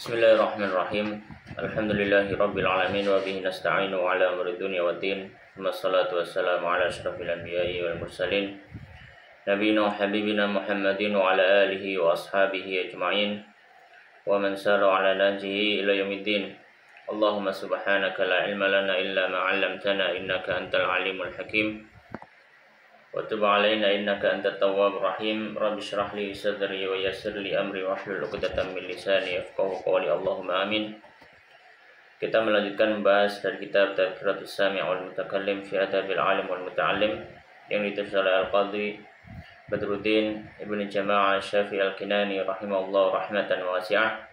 Bismillahirrahmanirrahim. Alhamdulillahirabbil alamin wa bihi nasta'inu ala umuri dunya waddin. Wassalatu wassalamu ala asyrafil anbiya'i wal mursalin nabiyina habibina Muhammadin wa ala alihi wa ashabihi ajma'in wa man sara ala nahjihi ila yaumiddin. Allahumma subhanaka la ilma lana illa ma 'allamtana innaka antal alimul hakim. Wa tub alaina innaka antat tawwabur rahim. Rabbi shrah li sadri wa yassir li amri wahlul 'uqdatam min lisani yafqahu qawli. Allahumma amin. Kita melanjutkan membahas dari kitab Tadhkiratus Sami' wal Mutakallim fi Adabil Alim wal Muta'allim yang ditulis oleh Al-Qadhi Badruddin Ibnu Jama'ah Syafi'i Al-Kinani rahimahullah rahmatan wasi'ah.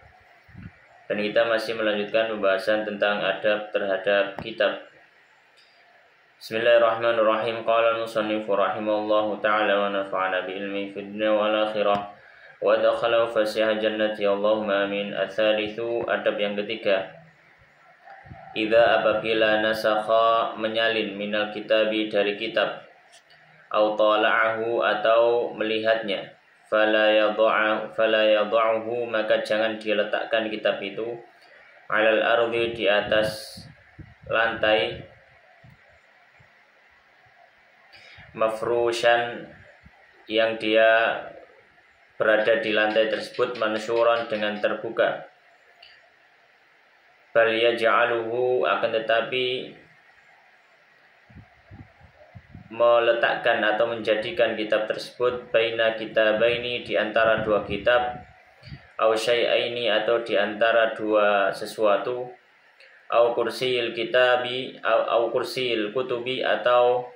Dan kita masih melanjutkan pembahasan tentang adab terhadap kitab. Bismillahirrahmanirrahim. Qala al-musannif rahimahullahu ta'ala wa nafa'ana bi ilmi fid dunya wal akhirah wa dakhala fasiha jannati Allahumma amin. Ats-tsalitsu, adab yang ketiga. Idza apabila nasakha menyalin minal kitabi dari kitab, au tala'ahu atau melihatnya, fala yadha'uhu maka jangan diletakkan kitab itu alal ardi di atas lantai, mafrushan yang dia berada di lantai tersebut, mansyuran dengan terbuka, bal yaj'aluhu akan tetapi meletakkan atau menjadikan kitab tersebut baina kitabaini di antara dua kitab, au syai'aini atau di antara dua sesuatu, au kursiyil kitabi au kursiyil kutubi atau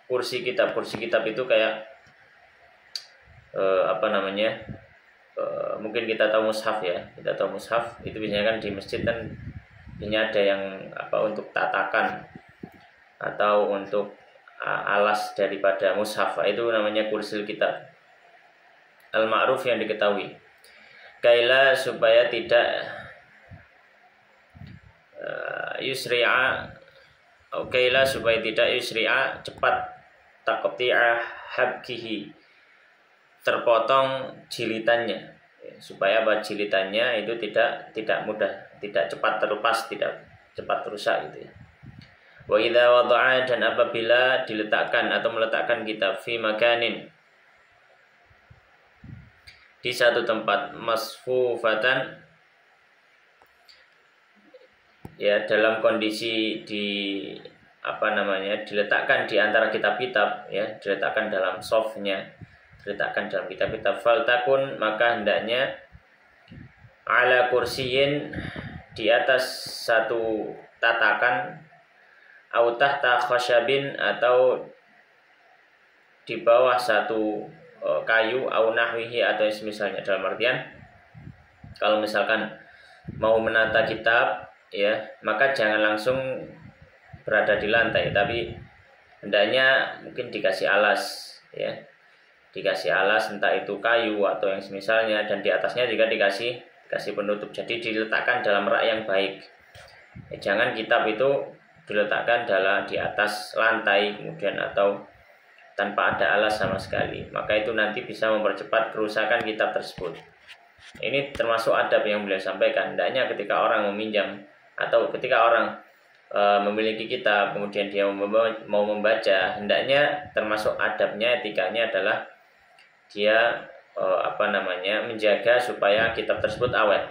kursi kitab. Kursi kitab itu kayak mungkin kita tahu mushaf ya. Kita tahu mushaf itu biasanya kan di masjid kan ini ada yang untuk tatakan atau untuk alas daripada mushaf, itu namanya kursi kitab. Al-ma'ruf yang diketahui. Kaila supaya tidak yusri'a, kaila supaya tidak yusri'a cepat, taqti'a habkihi terpotong jilitannya, supaya jilitannya itu tidak mudah, tidak cepat terlepas, tidak cepat rusak gitu ya. Wa idza wada'a, dan apabila diletakkan atau meletakkan kitab fi makanin di satu tempat, masfufatan ya, dalam kondisi diletakkan di antara kitab-kitab ya, diletakkan dalam softnya, diletakkan dalam kitab-kitab, faltakun maka hendaknya ala kursiyin di atas satu tatakan, au tahta khasyabin atau di bawah satu kayu, au nahwihi atau misalnya, dalam artian kalau misalkan mau menata kitab ya, maka jangan langsung berada di lantai, tapi hendaknya mungkin dikasih alas ya, dikasih alas entah itu kayu atau yang semisalnya, dan di atasnya juga dikasih penutup, jadi diletakkan dalam rak yang baik ya. Jangan kitab itu diletakkan di atas lantai kemudian atau tanpa ada alas sama sekali, maka itu nanti bisa mempercepat kerusakan kitab tersebut. Ini termasuk adab yang beliau sampaikan. Hendaknya ketika orang meminjam atau ketika orang memiliki kitab kemudian dia mau membaca, hendaknya termasuk adabnya, etikanya adalah dia menjaga supaya kitab tersebut awet.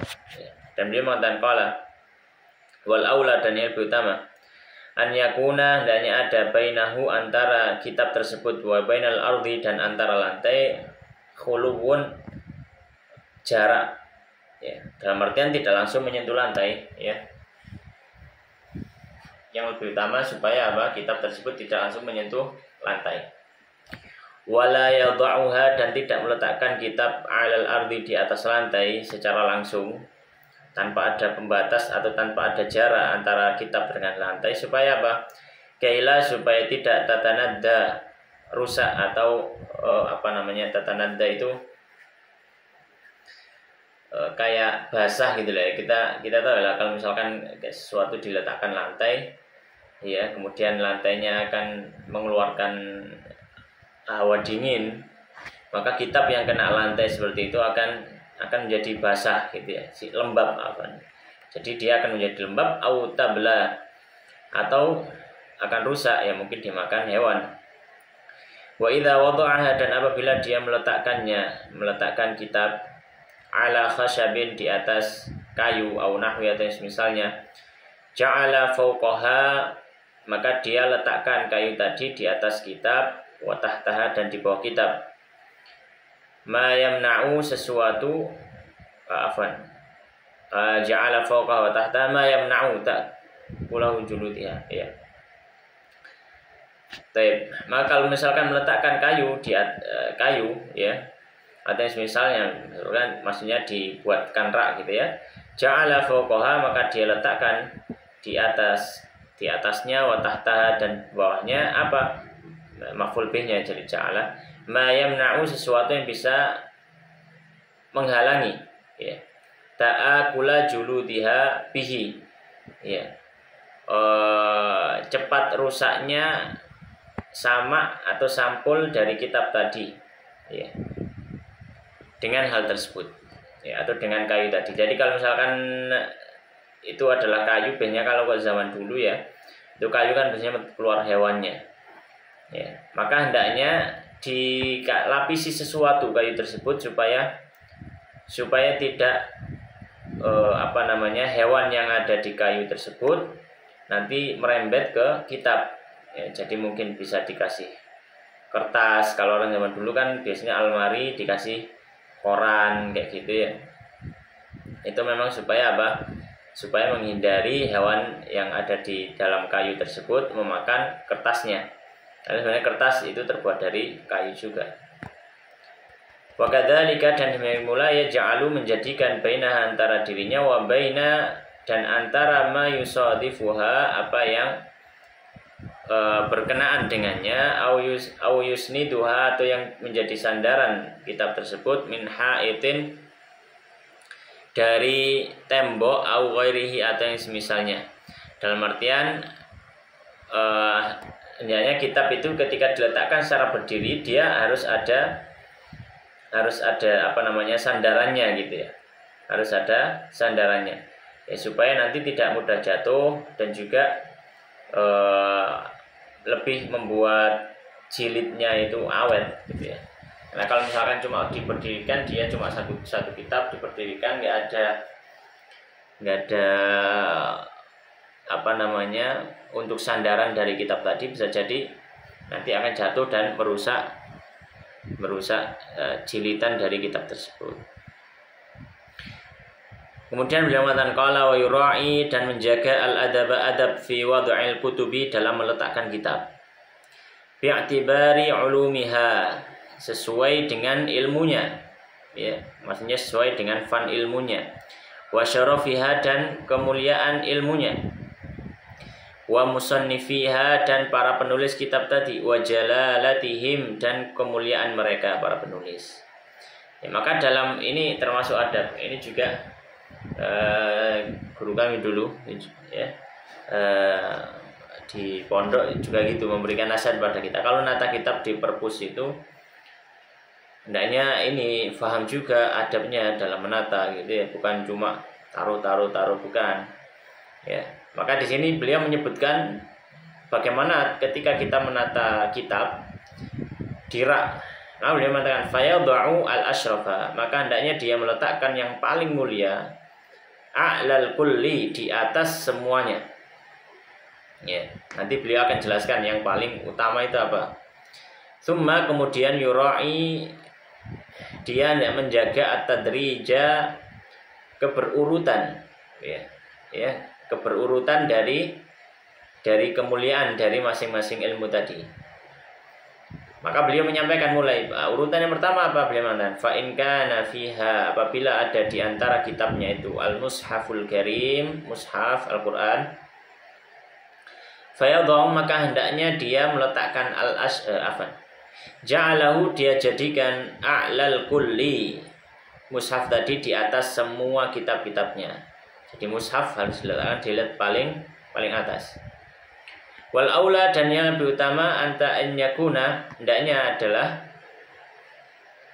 Dan beliau mengatakan qala wal aula, dan yang lebih utama, an yakuna, hendaknya ada bainahu antara kitab tersebut, wa bainal ardi, dan antara lantai, khuluwun jarak ya, dalam artian tidak langsung menyentuh lantai ya. Yang lebih utama supaya kitab tersebut tidak langsung menyentuh lantai. Wala yadha'uha, dan tidak meletakkan kitab alal ardi di atas lantai secara langsung, tanpa ada pembatas atau tanpa ada jarak antara kitab dengan lantai, supaya kaila supaya tidak tatanadda, rusak atau tatanadda itu kayak basah gitu lah ya. Kita tahu lah, kalau misalkan sesuatu diletakkan lantai ya, kemudian lantainya akan mengeluarkan hawa dingin, maka kitab yang kena lantai seperti itu akan akan menjadi basah gitu ya, si lembab apa. Jadi dia akan menjadi lembab au tabla atau akan rusak ya, mungkin dimakan hewan. Wa idza wada'aha, dan apabila dia meletakkan kitab ala khashabin, di atas kayu, au nahwi, atau misalnya, ja'ala fawqaha, maka dia letakkan kayu tadi di atas kitab, wa tahtaha, dan di bawah kitab. Ma yamna'u, sesuatu, ja'ala fawqaha wa tahtaha ma yamna'u ta'kulahu juludiha ya. Baik, maka kalau misalkan meletakkan kayu di kayu ya, atau misalnya kan maksudnya dibuatkan rak gitu ya, ja'ala fawqaha, maka dia letakkan di atasnya, wa tahtaha, dan bawahnya apa, maf'ul bihnya, jadi ja'ala ma yamna'u, sesuatu yang bisa menghalangi ya, ta'akula juludiha bihi ya, cepat rusaknya sama atau sampul dari kitab tadi ya, dengan hal tersebut ya, atau dengan kayu tadi. Jadi kalau misalkan itu adalah kayu, biasanya kalau ke zaman dulu ya, itu kayu kan biasanya keluar hewannya ya, maka hendaknya dilapisi sesuatu kayu tersebut supaya tidak hewan yang ada di kayu tersebut nanti merembet ke kitab ya. Jadi mungkin bisa dikasih kertas, kalau orang zaman dulu kan biasanya almari dikasih koran kayak gitu ya. Itu memang supaya apa? Supaya menghindari hewan yang ada di dalam kayu tersebut memakan kertasnya. Karena sebenarnya kertas itu terbuat dari kayu juga. Wa kadzalika, dan demikian pula ya, ja'alu, menjadikan baina, antara dirinya, wa baina, dan antara ma yusadifuha, apa yang berkenaan dengannya, au yusniduha, atau yang menjadi sandaran kitab tersebut, min haitin, dari tembok, au ghairihi, atau yang semisalnya. Dalam artian hendaknya kitab itu ketika diletakkan secara berdiri, dia harus ada sandarannya gitu ya, harus ada sandarannya ya, supaya nanti tidak mudah jatuh, dan juga lebih membuat jilidnya itu awet gitu ya. Nah kalau misalkan cuma diberdirikan, dia cuma satu kitab diberdirikan, nggak ada untuk sandaran dari kitab tadi, bisa jadi nanti akan jatuh dan merusak jilitan dari kitab tersebut. Kemudian beliau mengatakan qala wa yura'i, dan menjaga adab fi wad'il kutubi, dalam meletakkan kitab, bi'tibari ulumiha, sesuai dengan ilmunya ya, maksudnya sesuai dengan fan ilmunya, wa syarafiha, dan kemuliaan ilmunya, wa musannifiha, dan para penulis kitab tadi, wa jalalatihim, dan kemuliaan mereka para penulis ya. Maka dalam ini termasuk adab ini juga guru kami dulu ya, di pondok juga gitu, memberikan nasihat pada kita. Kalau nata kitab di perpus itu hendaknya ini paham juga adabnya dalam menata gitu ya, bukan cuma taruh bukan ya. Maka di sini beliau menyebutkan bagaimana ketika kita menata kitab di rak. Nah, beliau mengatakan fayadha'u al-asyrafa, maka hendaknya dia meletakkan yang paling mulia, a'lal kulli, di atas semuanya ya. Nanti beliau akan jelaskan yang paling utama itu apa. Summa, kemudian yura'i, dia hendak menjaga at-tadrija, keberurutan ya, keberurutan dari kemuliaan dari masing-masing ilmu tadi. Maka beliau menyampaikan mulai urutan yang pertama apa, beliau mengatakan fa in kana fiha, apabila ada di antara kitabnya itu al-mushaful karim, mushaf Al-Qur'an, fayadhum, maka hendaknya dia meletakkan ja'alahu, dia jadikan a'lal kulli, mushaf tadi di atas semua kitab-kitabnya. Jadi mushaf harus diletakkan paling atas. Wal aula, dan yang lebih utama, anta an yakuna, hendaknya adalah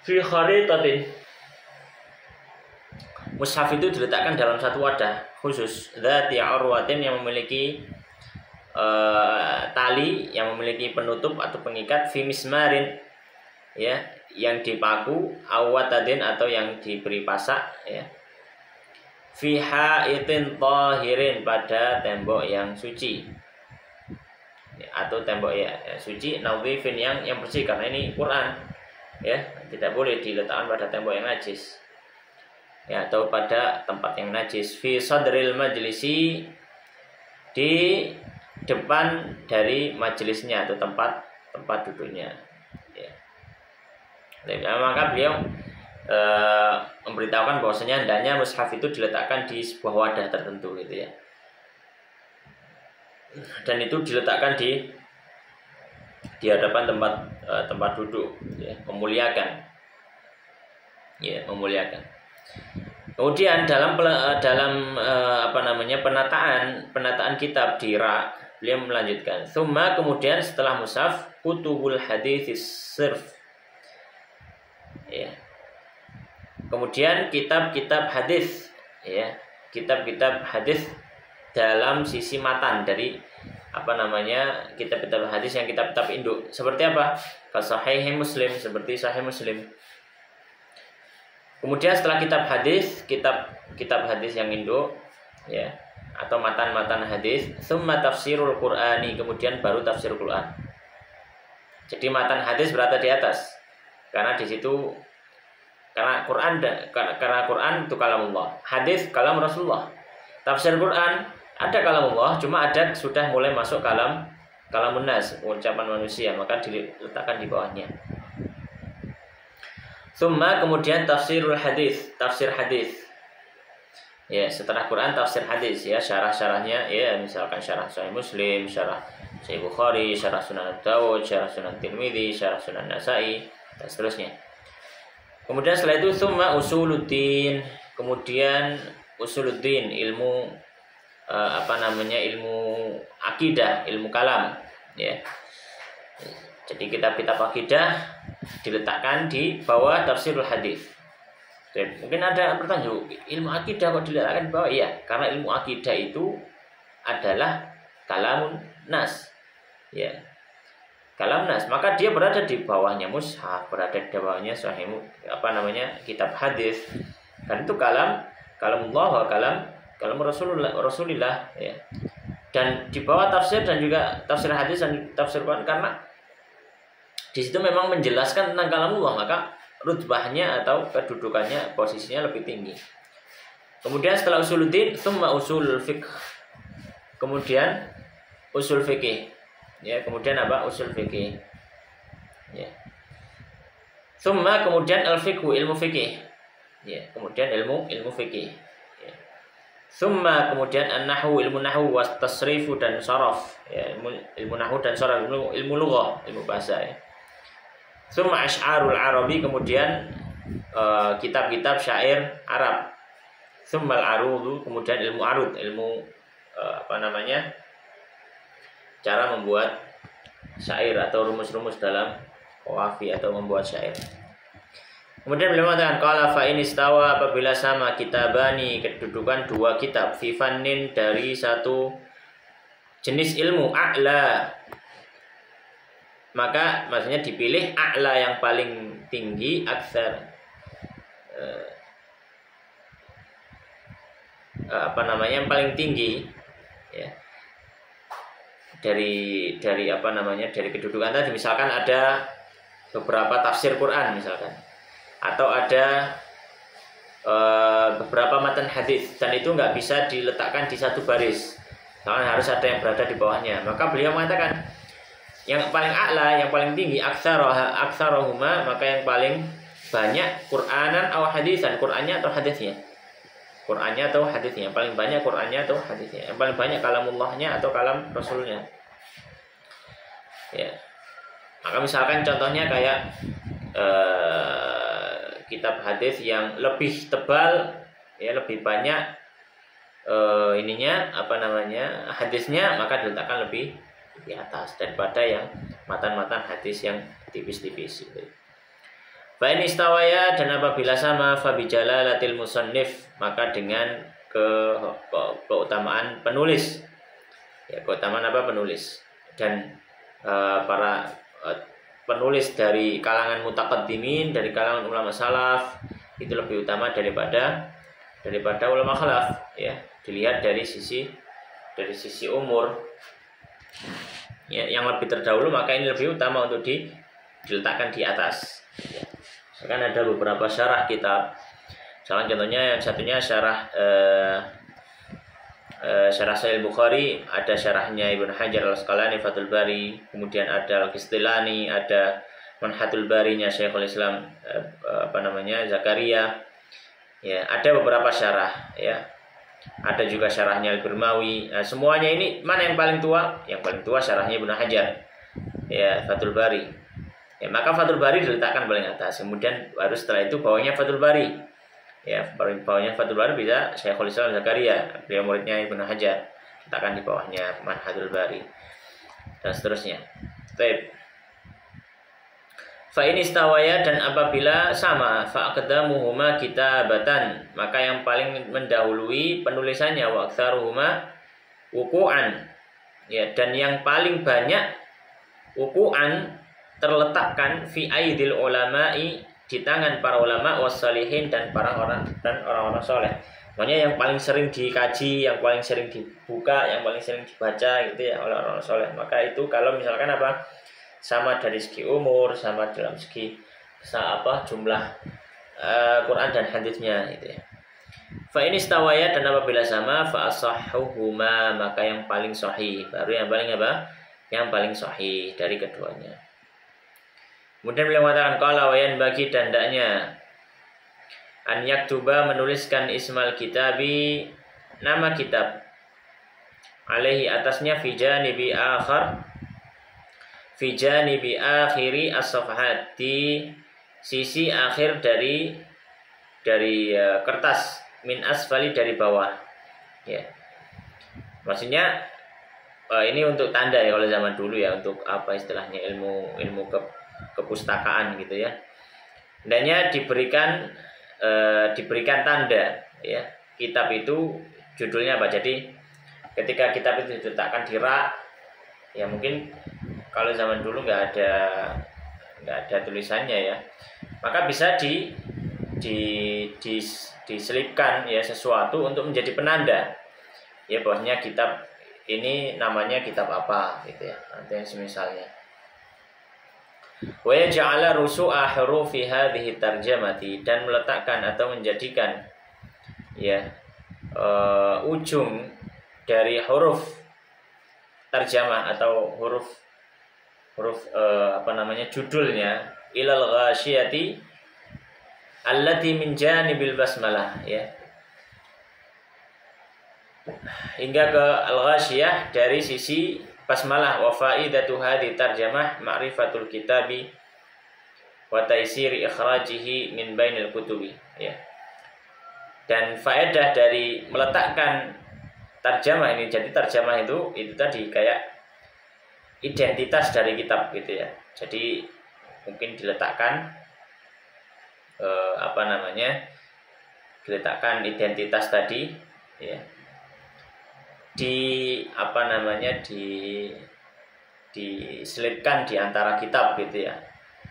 fi kharitatin, mushaf itu diletakkan dalam satu wadah khusus, dzati urwatin, yang memiliki tali, yang memiliki penutup atau pengikat, fi mismarin, ya, yang dipaku, awatadin, atau yang diberi pasak, ya, fi haitin tahirin, pada tembok yang suci, ya, atau tembok ya suci, nadhifin, yang bersih, karena ini Quran, ya, tidak boleh diletakkan pada tembok yang najis, ya, atau pada tempat yang najis. Fi sadril majlisi, di depan dari majelisnya atau tempat duduknya, ya. Maka beliau memberitahukan bahwasanya hendaknya mushaf itu diletakkan di sebuah wadah tertentu, gitu ya, dan itu diletakkan di hadapan tempat duduk, ya, memuliakan, ya, memuliakan. Kemudian dalam penataan kitab di rak, beliau melanjutkan, summa, kemudian setelah mushaf, kutubul hadits sirf, ya, kemudian kitab-kitab hadis, ya, kitab-kitab hadis dalam sisi matan, dari kitab-kitab hadis yang kitab-kitab induk, seperti apa? Sahih Muslim, seperti Sahih Muslim. Kemudian setelah kitab hadis yang induk, ya, atau matan-matan hadis, summa tafsirul Qur'ani, kemudian baru tafsir Quran. Jadi matan hadis berada di atas, karena di situ, karena Quran itu kalamullah, hadis kalam Rasulullah. Tafsir Quran ada kalamullah, cuma ada sudah mulai masuk kalamun nas, ucapan manusia, maka diletakkan di bawahnya. Summa, kemudian tafsirul hadis, tafsir hadis. Ya, setelah Quran tafsir hadis, ya, syarah-syarahnya, ya, misalkan syarah Sahih Muslim, syarah Sahih Bukhari, syarah Sunan Dawud, syarah Sunan Tirmidzi, syarah Sunan Nasa'i, dan seterusnya. Kemudian setelah itu summa usuluddin, kemudian usuluddin, ilmu ilmu akidah, ilmu kalam, ya. Jadi kitab-kitab akidah diletakkan di bawah tafsirul hadis. Mungkin ada pertanyaan, ilmu akidah kok diletakkan di bawah? Iya, karena ilmu akidah itu adalah kalamun nas, ya, kalam nas, maka dia berada di bawahnya mushaf, berada di bawahnya sahih kitab hadis, kan itu kalamullah wa kalam Rasulullah, ya. Dan di bawah tafsir dan juga tafsir hadis dan tafsir Quran, karena di situ memang menjelaskan tentang kalamullah, maka rutbahnya atau kedudukannya, posisinya lebih tinggi. Kemudian setelah usuluddin, summa usul fiqh, kemudian usul fikih, ya, kemudian apa? Usul fikih, ya. Summa, kemudian al-fiqhu, ilmu fikih, ya, kemudian ilmu fikih, ya. Summa, kemudian an-nahwu, ilmu nahwu, was tasrifu, dan saraf, ya, ilmu nahwu dan saraf, ilmu lughah, ilmu bahasa, ya. Summa asy'arul arabi, kemudian kitab-kitab syair Arab. Summa al-arudu, kemudian ilmu arud, ilmu cara membuat syair atau rumus-rumus dalam qawafi atau membuat syair. Kemudian beliau mengatakan, qala fa in istawa, apabila sama kitabani, kedudukan dua kitab, fi fannin, dari satu jenis ilmu, a'la, maka maksudnya dipilih a'la, yang paling tinggi, aksar yang paling tinggi, ya, dari dari kedudukan tadi. Misalkan ada beberapa tafsir Quran, misalkan, atau ada beberapa matan hadis, dan itu nggak bisa diletakkan di satu baris, karena harus ada yang berada di bawahnya. Maka beliau mengatakan yang paling a'la, yang paling tinggi, aksarohuma, maka yang paling banyak Qur'anan atau hadisan, Qur'annya atau hadisnya, Qur'annya atau hadisnya, yang paling banyak Qur'annya atau hadisnya, yang paling banyak kalamullahnya atau kalam Rasulnya, ya. Maka misalkan contohnya kayak kitab hadis yang lebih tebal, ya, lebih banyak hadisnya, maka diletakkan lebih di atas daripada yang matan-matan hadis yang tipis-tipis. Fa in istawaya, dan apabila sama, fa bi jalalatil musannif, maka dengan keutamaan penulis. Ya, keutamaan apa? Penulis. Dan para penulis dari kalangan mutaqaddimin, dari kalangan ulama salaf itu lebih utama daripada ulama khalaf, ya. Dilihat dari sisi umur, ya, yang lebih terdahulu maka ini lebih utama untuk diletakkan di atas, ya. Kan ada beberapa syarah kitab. Misalnya contohnya yang satunya syarah Sahih Bukhari, ada syarahnya Ibnu Hajar Al-Asqalani Fathul Bari, kemudian ada Al-Qistilani, ada Manhatul Barinya Syekhul Islam Zakaria. Ya, ada beberapa syarah, ya. Ada juga syarahnya Al-Birmawi. Nah, semuanya ini mana yang paling tua? Yang paling tua syarahnya Ibnu Hajar, ya, Fathul Bari. Ya, maka Fathul Bari diletakkan paling atas. Kemudian baru setelah itu bawahnya Fathul Bari. Ya, bawahnya Fathul Bari bisa Syekhul Islam Zakaria, beliau muridnya Ibnu Hajar, letakkan di bawahnya Manhatul Bari, dan seterusnya. Baik. Fa in istawaya, dan apabila sama, fa aqdamuhuma kitabatan, maka yang paling mendahului penulisannya, wa aktsaruhuma wuqu'an, ya, dan yang paling banyak wuqu'an terletakkan fi aidil ulama'i, di tangan para ulama, wassalihin, dan orang-orang soleh. Makanya yang paling sering dikaji, yang paling sering dibuka, yang paling sering dibaca gitu ya oleh orang soleh. Maka itu kalau misalkan apa, sama dari segi umur, sama dalam segi jumlah Quran dan hadisnya gitu ya. Fa in istawaya, dan apabila sama, fa asahhuhuma, maka yang paling sahih, baru yang paling apa? Yang paling sahih dari keduanya. Kemudian beliau mengatakan qala wa yanbaghi, dan hendaknya an yaktuba, menuliskan ismal kitabi, nama kitab, alaihi, atasnya, fi janibi akhiri as-safhat, di sisi akhir dari kertas, min asfali, dari bawah, ya. Maksudnya ini untuk tanda ya, kalau zaman dulu ya, untuk apa istilahnya, ilmu kepustakaan gitu ya. Hendaknya diberikan tanda, ya. Kitab itu judulnya apa. Jadi ketika kitab itu diletakkan di rak, ya mungkin kalau zaman dulu nggak ada tulisannya ya, maka bisa diselipkan ya sesuatu untuk menjadi penanda, ya, bahwasanya kitab ini namanya kitab apa gitu ya, nanti semisalnya. Wa yaj'ala rusu'a hurufi hadhihi tarjamati, dan meletakkan atau menjadikan ya ujung dari huruf tarjamah atau huruf judulnya, ilal ghasyiyati allati min janibil basmalah, ya, hingga ke al-ghasyiyah, dari sisi basmalah. Wa faidatu hadhi tarjamah ma'rifatul kitabi wa taisiri ikhrajihi min bainil kutubi, ya. Dan faedah dari meletakkan tarjamah ini, jadi tarjamah itu tadi kayak identitas dari kitab gitu ya. Jadi mungkin diletakkan diletakkan identitas tadi, ya, diselipkan di antara kitab gitu ya.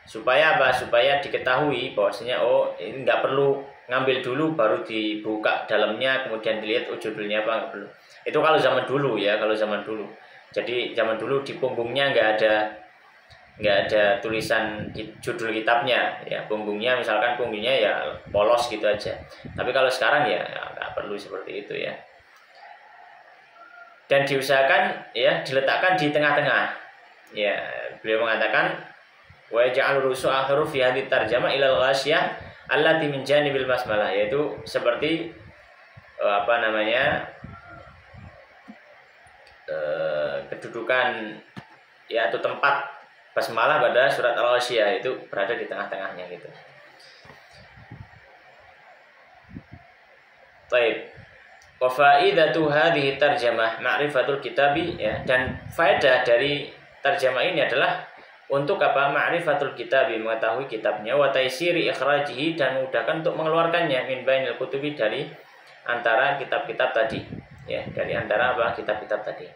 Supaya apa? Supaya diketahui bahwasanya ini nggak perlu ngambil dulu baru dibuka dalamnya kemudian dilihat judulnya apa, nggak perlu. Itu kalau zaman dulu ya, kalau zaman dulu. Jadi zaman dulu di punggungnya nggak ada tulisan judul kitabnya, ya. Punggungnya misalkan punggungnya ya polos gitu aja. Tapi kalau sekarang ya nggak perlu seperti itu ya. Dan diusahakan ya diletakkan di tengah-tengah. Ya, beliau mengatakan wa ja'al rusu'a hurufi hadhihi tarjamah ilal ghasyiyah allati min janibil basmalah, yaitu seperti kedudukan ya atau tempat basmalah pada surat al-ghasyiyah, itu berada di tengah-tengahnya gitu. Baik. Wa faidatu hadhihi tarjamah ma'rifatul kitabi, ya, dan faedah dari tarjamah ini adalah untuk apa? Ma'rifatul kitab, mengetahui kitabnya, wa taisiri ikhrajihi, dan mudahkan untuk mengeluarkannya min bainil kutubi, dari antara kitab-kitab tadi, ya, dari antara apa? Kitab-kitab tadi.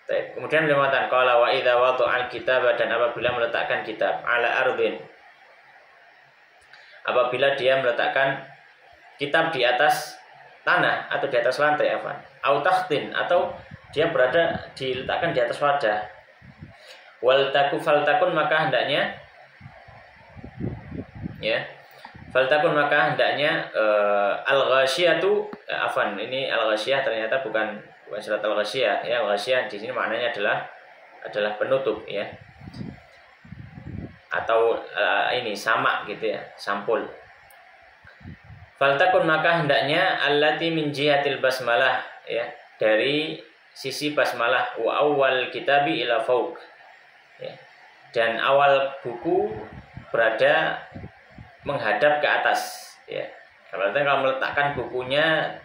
Kemudian beliau mengatakan qala wa idza wada'al kitab, dan apabila meletakkan kitab ala ardin, apabila dia meletakkan kitab di atas tanah atau di atas lantai, au takhtin, atau dia berada diletakkan di atas wadah, wal taku faltakun, maka hendaknya, ya, faltakun, maka hendaknya al-ghasyiyatu, ini al-ghasyiyah ternyata bukan surat al-ghasyiyah, ya. Al-ghasyiyah di sini maknanya adalah penutup, ya, atau ini sama gitu, ya, sampul. Faltakun, maka hendaknya allati min jihatil basmalah, ya, dari sisi basmalah, wa awal kitabi ila fauq, ya, dan awal buku berada menghadap ke atas, ya. Kalau meletakkan bukunya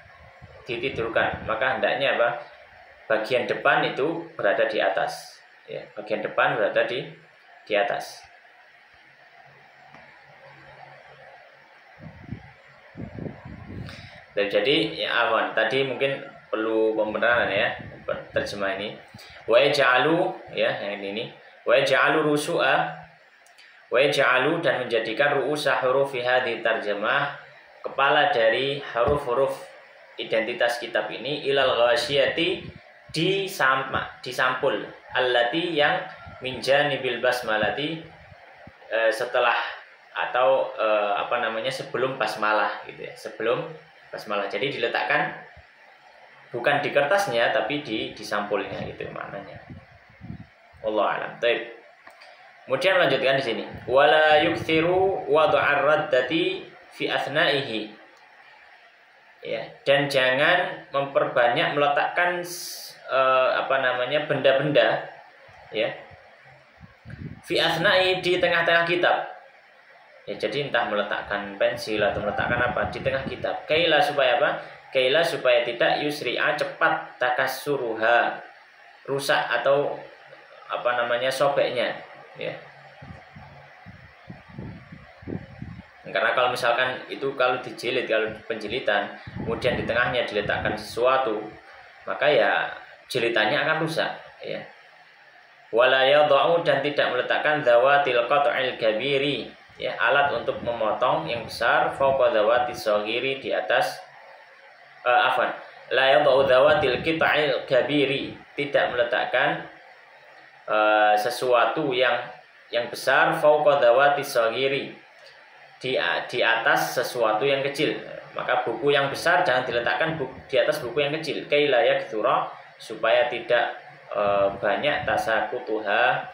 ditidurkan, maka hendaknya apa? Bagian depan itu berada di atas, ya, bagian depan berada di atas. Jadi ya awan tadi mungkin perlu pembenaran, ya, terjemah ini. Wa ja'alu, ya, yang ini. Wa ja'alu rusu'a, wa ja'alu, dan menjadikan ru'usa hurufi hadhi tarjamah, kepala dari huruf-huruf identitas kitab ini, ilal ghasyiyati, disampul, allati, yang min janibil basmalati, setelah atau sebelum basmalah, gitu, ya, sebelum basmalah. Jadi diletakkan bukan di kertasnya tapi di sampulnya, gitu maknanya. Wallahu a'lam. Baik. Kemudian lanjutkan di sini. Wala yukthiru wad'ar raddati fi athnaihi. Ya, dan jangan memperbanyak meletakkan benda-benda, ya, fi athnai, di tengah-tengah kitab. Ya, jadi entah meletakkan pensil atau meletakkan apa di tengah kitab. Kaila, supaya apa? Kaila, supaya tidak yusri'a, cepat, takassuruha, rusak atau sobeknya, ya. Karena kalau misalkan itu kalau dijilid, kalau penjilitan, kemudian di tengahnya diletakkan sesuatu, maka ya jilitannya akan rusak, ya. Wala yadha'u, dan tidak meletakkan dzawatil qat'il kabiri, ya, alat untuk memotong yang besar, fauqa dzawati shaghiri, di atas la yadha'u dzawatil qit'il kabiri, tidak meletakkan sesuatu yang besar, fauqa dzawati shaghiri, di atas sesuatu yang kecil. Maka buku yang besar jangan diletakkan di atas buku yang kecil. Kaila yaktsura, supaya tidak banyak tasakutuha,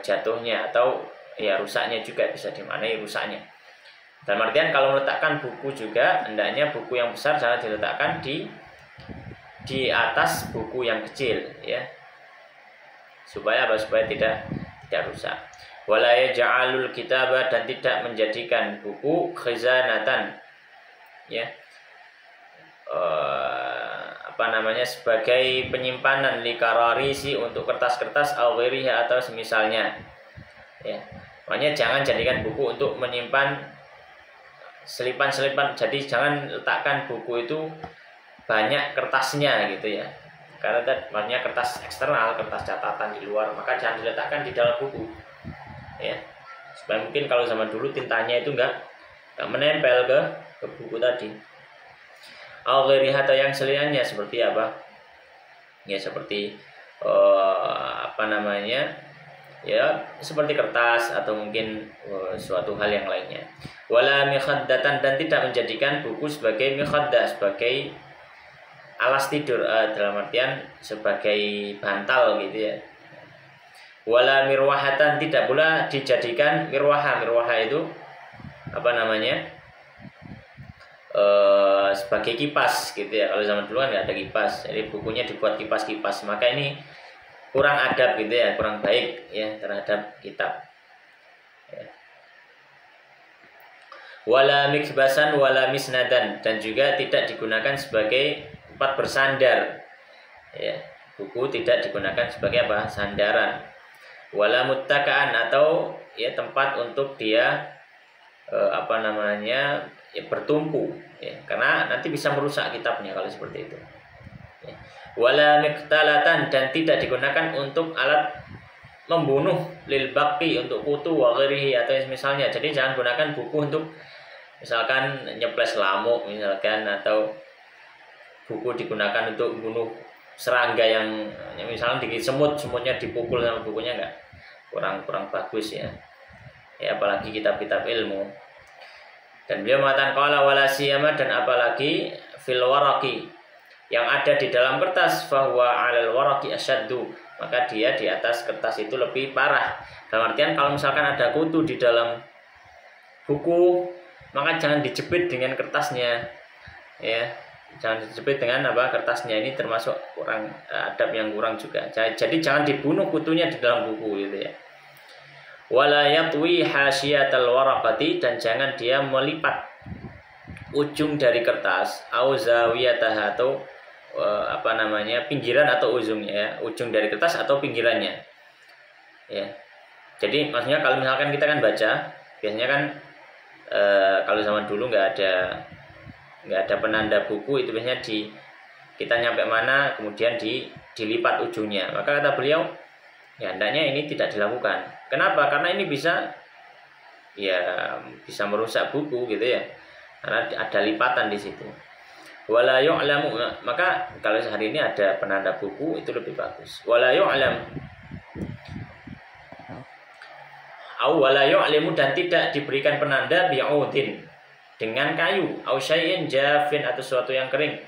jatuhnya, atau ya rusaknya juga, bisa dimaknai rusaknya. Dalam artian kalau meletakkan buku juga hendaknya buku yang besar jangan diletakkan di atas buku yang kecil, ya, supaya tidak rusak. Wala yaj'alul kitaba, dan tidak menjadikan buku khizanatan, ya, sebagai penyimpanan, likararisi, untuk kertas-kertas, awiriha, atau semisalnya, ya. Makanya jangan jadikan buku untuk menyimpan selipan-selipan. Jadi jangan letakkan buku itu banyak kertasnya, gitu, ya. Karena makanya kertas eksternal, kertas catatan di luar, maka jangan diletakkan di dalam buku, ya. Supaya mungkin kalau zaman dulu tintanya itu enggak menempel ke buku tadi. Al-ghairiha, atau yang selainnya, seperti apa? Ya, seperti ya, seperti kertas, atau mungkin suatu hal yang lainnya. Wala mikhaddatan, dan tidak menjadikan buku sebagai mikhaddah, sebagai alas tidur, dalam artian sebagai bantal, gitu, ya. Wala mirwahatan, tidak pula dijadikan mirwaha. Mirwaha itu sebagai kipas, gitu, ya. Kalau zaman dulu kan nggak ada kipas, jadi bukunya dibuat kipas-kipas. Maka ini kurang adab, gitu, ya, kurang baik, ya, terhadap kitab, ya. Wala mikbasan wala misnadan, dan juga tidak digunakan sebagai tempat bersandar, ya. Buku tidak digunakan sebagai apa? Sandaran. wala muttaka'an, atau ya tempat untuk dia ya, bertumpu ya, karena nanti bisa merusak kitabnya kalau seperti itu ya. Wala miqtalatan, dan tidak digunakan untuk alat membunuh, lil baqi, untuk kutu wa ghairihi, atau misalnya. Jadi jangan gunakan buku untuk misalkan nyeples lamuk misalkan, atau buku digunakan untuk bunuh serangga yang misalnya digigit semut, semutnya dipukul sama bukunya, enggak, kurang bagus ya. Ya, apalagi kitab-kitab ilmu. Dan beliau mengatakan qala wala siyama, dan apalagi fil waraqi, yang ada di dalam kertas, fahuwa 'alal waraqi asyaddu, maka dia di atas kertas itu lebih parah. Dalam artian kalau misalkan ada kutu di dalam buku, maka jangan dijepit dengan kertasnya ya, jangan dijepit dengan kertasnya. Ini termasuk kurang adab yang kurang juga. Jadi jangan dibunuh kutunya di dalam buku gitu ya. Wala yatwi hasyiatal waraqati, dan jangan dia melipat ujung dari kertas, au zawiyataha, atau pinggiran atau ujungnya ya, ujung dari kertas atau pinggirannya ya. Jadi maksudnya kalau misalkan kita kan baca, biasanya kan kalau zaman dulu nggak ada penanda buku, itu biasanya kita nyampe mana kemudian dilipat ujungnya. Maka kata beliau, ya hendaknya ini tidak dilakukan. Kenapa? Karena ini bisa merusak buku gitu ya, karena ada lipatan di situ. Wala yu'lamu, maka kalau hari ini ada penanda buku itu lebih bagus. Wala yu'lam, wala yu'limu, dan tidak diberikan penanda bi'udin, dengan kayu, au syai'in jafin, atau sesuatu yang kering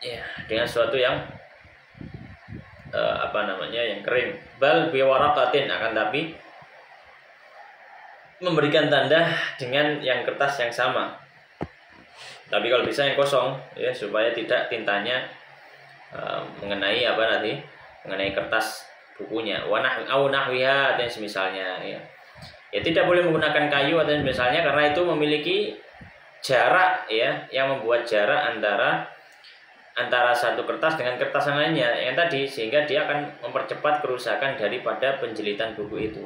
ya, dengan sesuatu yang yang kering. Bal biwaraqatin, akan tapi memberikan tanda dengan yang kertas yang sama, tapi kalau bisa yang kosong ya, supaya tidak tintanya mengenai mengenai kertas bukunya. Au nahwiha, dan semisalnya ya. Ya tidak boleh menggunakan kayu atau misalnya, karena itu memiliki jarak ya, yang membuat jarak antara satu kertas dengan kertas yang lainnya yang tadi, sehingga dia akan mempercepat kerusakan daripada penjilitan buku itu.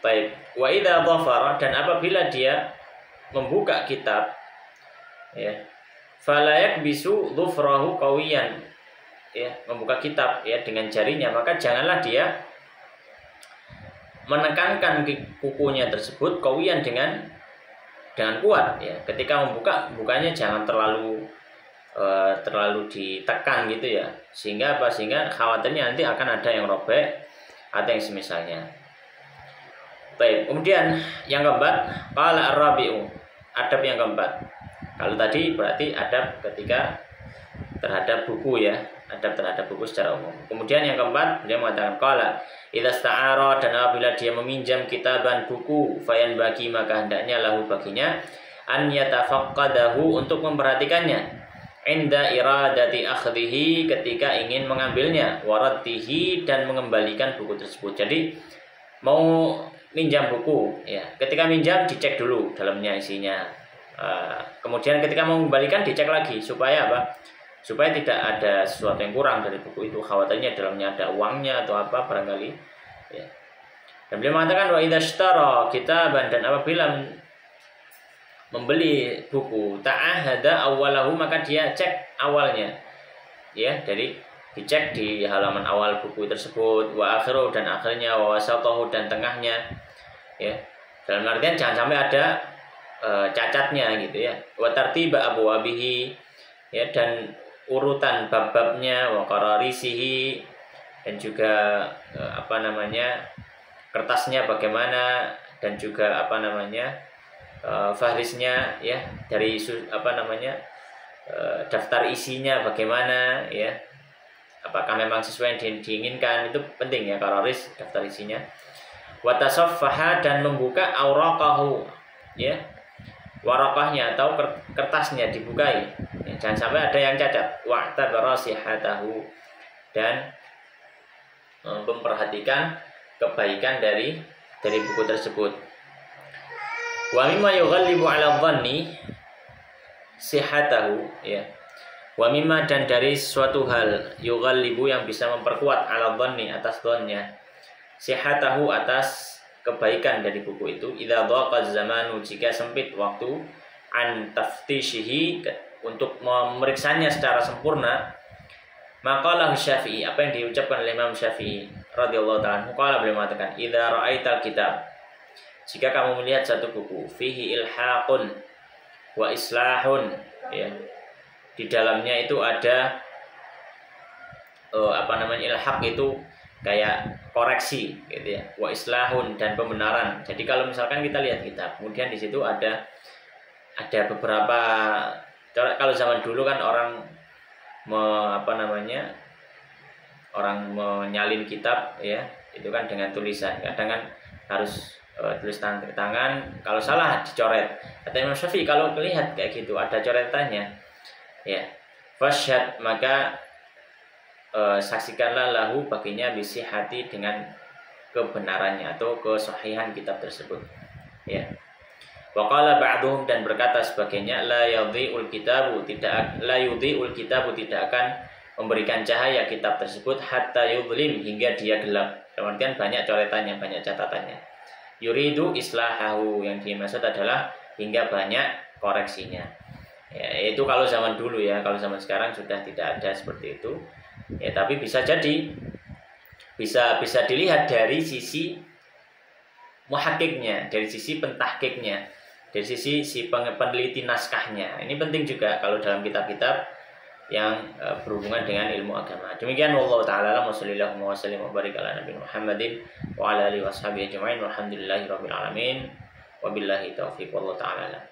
Baik, wa idza dhafara, dan apabila dia membuka kitab ya, fala yakbisu dhufrahu qawiyan ya, membuka kitab ya dengan jarinya, maka janganlah dia menekankan kukunya tersebut qawiyan dengan kuat ya. Ketika bukanya jangan terlalu ditekan gitu ya, sehingga khawatirnya nanti akan ada yang robek atau yang semisalnya. Baik, kemudian yang keempat, qala ar-rabi'u, adab yang keempat. Kalau tadi berarti adab ketika terhadap buku ya, adab terhadap buku secara umum. Kemudian yang keempat, dia mengatakan qala idza sta'ara, dan apabila dia meminjam kitaban buku, fayan bagi, maka hendaknya lahu baginya an yatafaqqadahu, untuk memperhatikannya, inda iradati akhdhihi, ketika ingin mengambilnya, waraddihi, dan mengembalikan buku tersebut. Jadi mau minjam buku ya, ketika minjam dicek dulu dalamnya isinya, kemudian ketika mau mengembalikan dicek lagi, supaya supaya tidak ada sesuatu yang kurang dari buku itu, khawatirnya dalamnya ada uangnya atau apa barangkali ya. Dan beliau mengatakan wa idza ishtara kitaban, dan apabila membeli buku, ta'ahada awwalahu, maka dia cek awalnya ya, jadi dicek di halaman awal buku tersebut, wa akhiru, dan akhirnya, wa wasatahu, dan tengahnya ya, dalam artian jangan sampai ada cacatnya gitu ya, wa tartiba abwabihi ya, dan urutan bab-babnya, wa qararisihi, dan juga kertasnya bagaimana, dan juga fahrisnya ya, dari daftar isinya bagaimana ya, apakah memang sesuai yang diinginkan, itu penting ya, qararis, daftar isinya. Wa tasaffaha, dan membuka auraqahu ya, warakahnya atau kertasnya dibukai ya, jangan sampai ada yang cacat. Wa tabara sihatahu, dan memperhatikan kebaikan dari buku tersebut. Wa mimma yughallibu 'ala dhanni sihatahu ya, Wa mimma, dan dari suatu hal, yughallibu, yang bisa memperkuat, ala dhanni, atas dhannya, sihatahu, atas kebaikan dari buku itu, idza dhaqa zamanu, jika sempit waktu, an taftishihi, untuk memeriksanya secara sempurna. Maqalah Syafi'i, apa yang diucapkan oleh Imam Syafi'i radhiyallahu ta'ala, qala, beliau mengatakan, idza ra'aital kitab, jika kamu melihat satu buku, fihi ilhaqun wa islahun, ya, di dalamnya itu ada ilhaq itu kayak koreksi gitu ya, wa islahun, dan pembenaran. Jadi kalau misalkan kita lihat kitab, kemudian di situ ada beberapa, kalau zaman dulu kan orang orang menyalin kitab ya, itu kan dengan tulisan, kadang kan harus tulis tangan, kalau salah dicoret. Kata Imam Syafi'i, kalau melihat kayak gitu ada coretannya, ya, fasyhad, maka saksikanlah lahu, baginya, bisihati, dengan kebenarannya atau kesahihan kitab tersebut, ya. Wa qala ba'duhum, dan berkata sebagainya, la yudhi'ul kitabu, tidak akan memberikan cahaya kitab tersebut, hatta yudhlim, hingga dia gelap. Kemudian banyak coretannya, banyak catatannya. Yuridu islahahu, yang dimaksud adalah hingga banyak koreksinya. Ya, itu kalau zaman dulu ya, kalau zaman sekarang sudah tidak ada seperti itu. Ya, tapi bisa jadi, bisa dilihat dari sisi muhakkiknya, dari sisi pentahkiknya, dari sisi si peneliti naskahnya. Ini penting juga kalau dalam kitab-kitab yang berhubungan dengan ilmu agama. Demikian, wallahu taala alam, wasallallahu wasallam wa barik ala nabi Muhammadin wa ala alihi washabihi ajmain, walhamdulillahirabbil alamin, wabillahi taufiq, wallahu taala alam.